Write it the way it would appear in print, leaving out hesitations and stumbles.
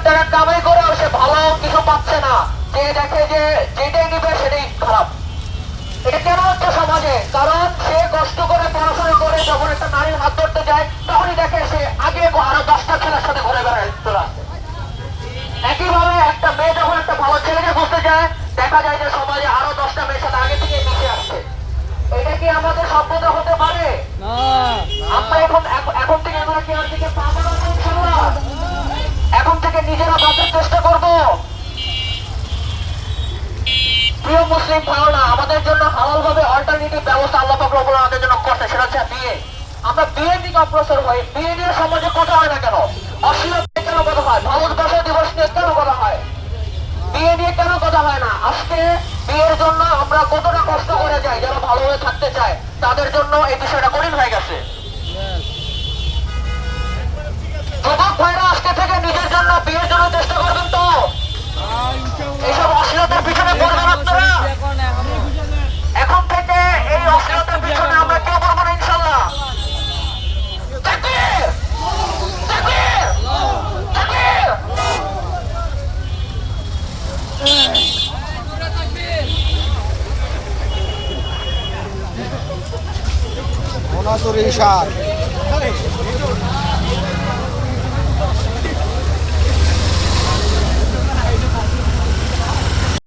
টাকা কামাই করেও সে ভালো কিছু পাচ্ছে না, যে দেখে যে যেটাই নিবে সেটাই খারাপ। এটা কেন হচ্ছে সমাজে? কারণ সে কষ্ট করে পড়াশোনা করে যখন একটা নারীর হাত ধরতে যায় তখনই দেখে সে আগে আরো 10টা ছেলের সাথে ঘুরে বেড়ায় চলে আসে। একইভাবে একটা মেয়ে যখন একটা ভালো ছেলেকে খুঁজতে যায় দেখা যায় যে সমাজে আরো 10টা মেয়ের সাথে আগে থেকে মিশে আসছে। এটা কি আমাদের সভ্যতা হতে পারে? আমরা এখন থেকে এগুলো কি আর দিকে পাবো না ইনশাআল্লাহ? এখন থেকে নিজেরা বাঁচার চেষ্টা করব। প্রিয় মুসলিম ভাইরা, আমাদের জন্য হালাল ভাবে অল্টারনেটিভ ব্যবস্থা আল্লাহ পাক রব্বুল আমাদের জন্য করতে, সেটা হচ্ছে বিয়ে। আমরা বিয়ের দিকে অগ্রসর হই। বিয়ে নিয়ে সমাজে কথা হয় না কেন? অশ্লীলতা কেন কথা হয়? ভালোবাসা দিবস নিয়ে কেন কথা হয়? বিয়ে নিয়ে কেন কথা হয় না? আজকে বিয়ের জন্য আমরা কতটা কষ্ট করে যাই, যারা ভালোভাবে থাকতে চায় তাদের জন্য এই বিষয়টা কঠিন হয়ে গেছে। যুবক ভাইরা আজকে থেকে নিজের জন্য বিয়ের জন্য চেষ্টা করবেন তো? এইসব অশ্লীলতার পিছনে পড়বেন আপনারা। এখন থেকে এই অশ্লীলতার পিছনে আমরা কেউ করবো না ইনশাআল্লাহ। তাকবীর! তাকবীর! তাকবীর! মোনাজুর ইরশাদ